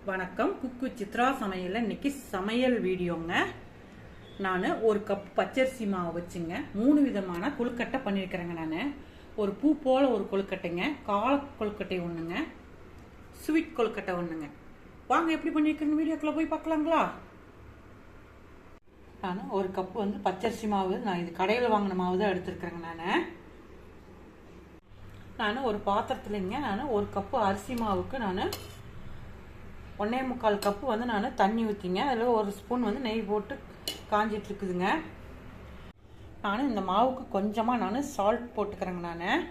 வணக்கம். குக்கு சித்ரா சமையல். இன்னைக்கு சமையல் வீடியோங்க. நான் ஒரு கப் பச்சரிசி மாவு வச்சுங்க 3 விதமான கொழுக்கட்டை பண்ணியிருக்கிறேங்க. நான் ஒரு பூ போல ஒரு கொழுக்கட்டைங்க, கால கொழுக்கட்டை ஒன்றுங்க, ஸ்வீட் கொழுக்கட்டை ஒன்றுங்க. வாங்க எப்படி பண்ணியிருக்கிறேன்னு வீடியோக்குள்ள போய் பார்க்கலாங்களா? நான் ஒரு கப்பு பச்சரிசி மாவு, நான் இது கடையில் வாங்கின மாவு தான் எடுத்துருக்கிறேங்க. நான் ஒரு பாத்திரத்துலங்க நான் ஒரு கப்பு அரிசி மாவுக்கு நான் 1.25 கப்பு நான் தண்ணி ஊற்றிங்க. அதில் ஒரு ஸ்பூன் நெய் போட்டு காஞ்சிட்டு இருக்குதுங்க. நான் இந்த மாவுக்கு கொஞ்சமாக நான் சால்ட் போட்டுக்கிறேங்க. நான்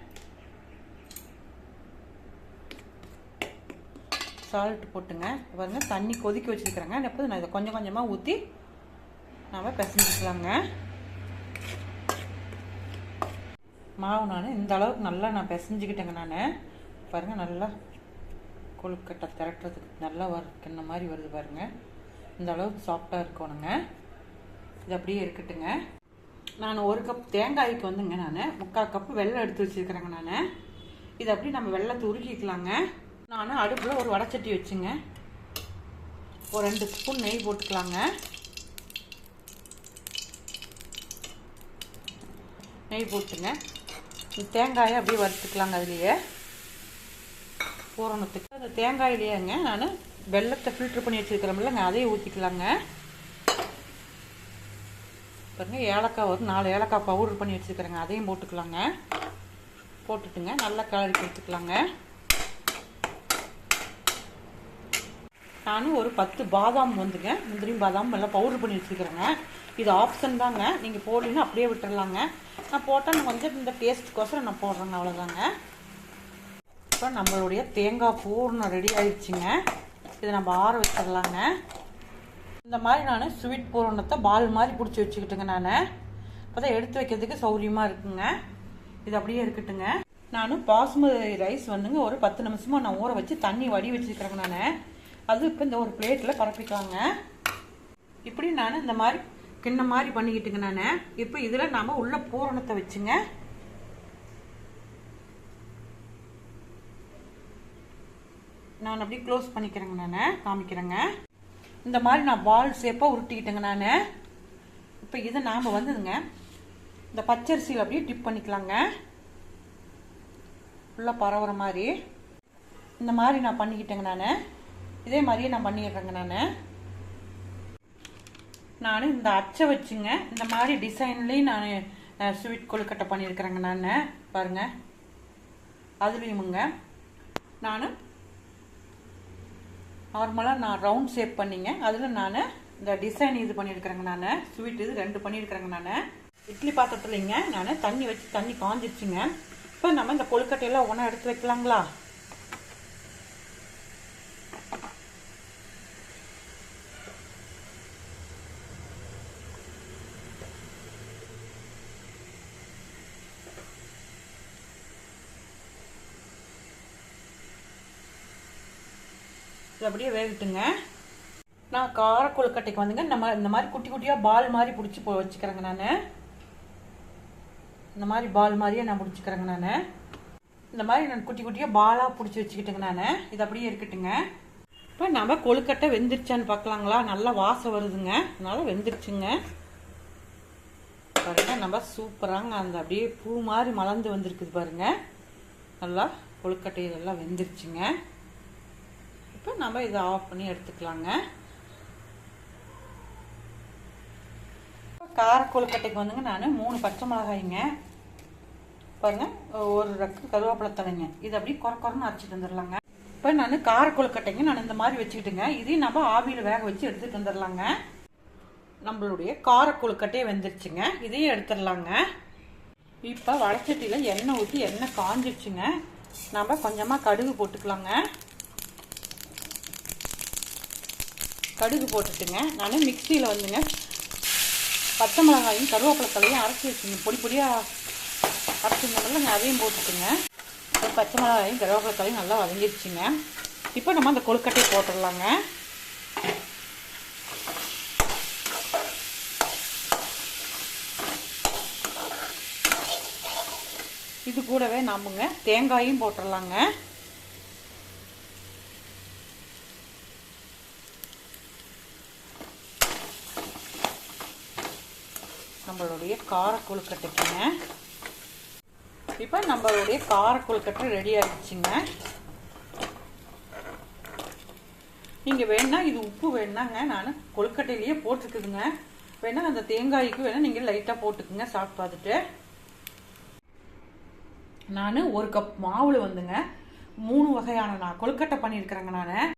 சால்ட் போட்டுங்க. பாருங்க, தண்ணி கொதிக்க வச்சுருக்கிறேங்க. எப்போது நான் இதை கொஞ்சம் கொஞ்சமாக ஊற்றி நாம் பிசைஞ்சிக்கலாங்க. மாவு நான் இந்த அளவுக்கு நல்லா நான் பிசைஞ்சிக்கிட்டேங்க. நான் பாருங்கள், நல்லா கொழுக்கட்டை திரட்டுறதுக்கு நல்லா கிண்ண மாதிரி வருது பாருங்க. இந்த அளவுக்கு சாஃப்டாக இருக்கணுங்க. இது அப்படியே இருக்கட்டுங்க. நான் ஒரு கப் தேங்காய்க்கு நான் 3/4 கப்பு வெல்லம் எடுத்து வச்சுருக்கிறேங்க. நான் இது அப்படி நம்ம வெல்லத்தை உருக்கிக்கலாங்க. நான் அடுப்பில் ஒரு வடைச்சட்டி வச்சுங்க, ஒரு 2 ஸ்பூன் நெய் போட்டுக்கலாங்க. நெய் போட்டுங்க. தேங்காயை அப்படியே வறுத்துக்கலாங்க. அதுலேயே பூரணத்துக்கு அந்த தேங்காயிலேயேங்க நான் வெல்லத்தை ஃபில்ட்ரு பண்ணி வச்சுருக்கிறோம்லங்க, அதையும் ஊற்றிக்கலாங்க. பாருங்க, ஏலக்காய் ஒரு 4 ஏலக்காய் பவுடர் பண்ணி வச்சுருக்கிறேங்க, அதையும் போட்டுக்கலாங்க. போட்டுட்டுங்க நல்லா கிளறி கொடுத்துக்கலாங்க. நானும் ஒரு 10 பாதாம் முந்திரி பாதாம் எல்லாம் பவுடர் பண்ணி வச்சுருக்கிறேங்க. இது ஆப்ஷன் தாங்க, நீங்கள் போடலன்னா அப்படியே விட்டுடலாங்க. நான் போட்டால் நான் கொஞ்சம் இந்த டேஸ்ட்டுக்கோசரம் நான் போடுறேங்க, அவ்வளோதாங்க. இப்போ நம்மளுடைய தேங்காய் பூர்ணம் ரெடி ஆயிடுச்சுங்க. இதை நம்ம ஆற வச்சிடலாங்க. இந்த மாதிரி நான் ஸ்வீட் பூரணத்தை பால் மாதிரி பிடிச்சி வச்சுக்கிட்டுங்க. நான் அப்போ தான் எடுத்து வைக்கிறதுக்கு சௌரியமாக இருக்குங்க. இது அப்படியே இருக்கட்டுங்க. நான் பாசுமதி ரைஸ் ஒரு 10 நிமிஷமாக நான் ஊற வச்சு தண்ணி வடி வச்சுருக்கிறேங்க. நான் அது இப்போ இந்த ஒரு பிளேட்டில் பரப்பிக்கலாங்க. இப்படி நான் இந்த மாதிரி கிண்ண மாதிரி பண்ணிக்கிட்டுங்க. நான் இப்போ இதில் நாம் உள்ள பூரணத்தை வச்சுங்க. நான் அப்படியே க்ளோஸ் பண்ணிக்கிறேங்க. நான் காமிக்கிறேங்க. இந்த மாதிரி நான் பால் ஷேப்பாக உருட்டிக்கிட்டேங்க. நான் இப்போ இதை நாம் இந்த பச்சரிசியில் அப்படியே டிப் பண்ணிக்கலாங்க. ஃபுல்லாக பரவுற மாதிரி இந்த மாதிரி நான் பண்ணிக்கிட்டேங்க. நான் இதே மாதிரியே நான் பண்ணிடுறேங்க. நான் இந்த அச்சை வச்சுங்க இந்த மாதிரி டிசைன்லேயும் நான் ஸ்வீட் கொழுக்கட்டை பண்ணியிருக்கிறேங்க. நான் பாருங்கள், அதுலேயுமுங்க நான் நார்மலாக நான் ரவுண்ட் ஷேப் பண்ணிங்க. அதில் நான் இந்த டிசைன் இது பண்ணியிருக்கிறேங்க. நான் ஸ்வீட் இது 2 பண்ணியிருக்கிறேங்க. நான் இட்லி பாத்திரத்துலைங்க நான் தண்ணி வச்சு தண்ணி காஞ்சிடுச்சுங்க. இப்போ நம்ம இந்த கொழுக்கட்டையெல்லாம் ஒன்றா எடுத்து வைக்கலாங்களா? இது அப்படியே வேகட்டுங்க. நான் கார கொழுக்கட்டைக்கு நம்ம இந்த மாதிரி குட்டி குட்டியாக பால் மாதிரி பிடிச்சி வச்சுக்கிறேங்க. நான் இந்த மாதிரி பால் மாதிரியே நான் பிடிச்சிக்கிறேங்க. நான் இந்த மாதிரி நான் குட்டி குட்டியாக பாலாக பிடிச்சி வச்சுக்கிட்டேங்க. நான் இது அப்படியே இருக்கட்டுங்க. இப்போ நம்ம கொழுக்கட்டை வெந்துருச்சான்னு பார்க்கலாங்களா? நல்லா வாசம் வருதுங்க, அதனால வெந்துருச்சுங்க. பாருங்க, நம்ம சூப்பராங்க அந்த அப்படியே பூ மாதிரி மலர்ந்து வந்திருக்குது பாருங்க. நல்லா கொழுக்கட்டை இதெல்லாம் வெந்துருச்சுங்க. இப்போ நம்ம இதை ஆஃப் பண்ணி எடுத்துக்கலாங்க. இப்போ கார கொழுக்கட்டைக்கு நான் 3 பச்சை மிளகாய்ங்க, பாருங்க, ஒரு ரக்கு கருவேப்பிலை தலைங்க, இது அப்படியே குறன்னு அரைச்சிட்டு வந்துடலாங்க. இப்போ நான் கார கொழுக்கட்டைங்க நான் இந்த மாதிரி வச்சுக்கிட்டுங்க. இதையும் நம்ம ஆவியில் வேக வச்சு எடுத்துகிட்டு வந்துடலாங்க. நம்மளுடைய கார கொழுக்கட்டையே வெந்துருச்சுங்க. இதையும் எடுத்துடலாங்க. இப்போ வடைச்சட்டியில் எண்ணெய் ஊற்றி எண்ணெய் காஞ்சிடுச்சுங்க. நம்ம கொஞ்சமாக கடுகு போட்டுக்கலாங்க. கடுகு போட்டுட்டுங்க நான் மிக்சியில் பச்சை மிளகாயும் கருவேப்பிலை தலையும் அரைச்சி வச்சுங்க, பொடி பொடியாக அரைச்சிருந்தோம்ல, அதையும் போட்டுட்டுங்க. பச்சை மிளகாயும் கருவேப்பிலை தலையும் நல்லா வதங்கிடுச்சுங்க. இப்போ நம்ம அந்த கொழுக்கட்டையை போட்டுடலாங்க. இது கூடவே நாமுங்க தேங்காயும் போட்டுடலாங்க. நம்மளுடைய கார கொழுக்கட்டைக்குங்க. இப்போ நம்மளுடைய கார கொழுக்கட்டை ரெடி ஆகிடுச்சுங்க. நீங்கள் வேணா இது உப்பு வேணாங்க நான் கொழுக்கட்டையிலேயே போட்டுருக்குதுங்க. வேணா அந்த தேங்காய்க்கு வேணா நீங்கள் லைட்டாக போட்டுக்குங்க சாப்பிட்டு பார்த்துட்டு. நான் 1 கப் மாவுல வந்துங்க 3 வகையான நான் கொழுக்கட்டை பண்ணியிருக்கிறேங்க. நான்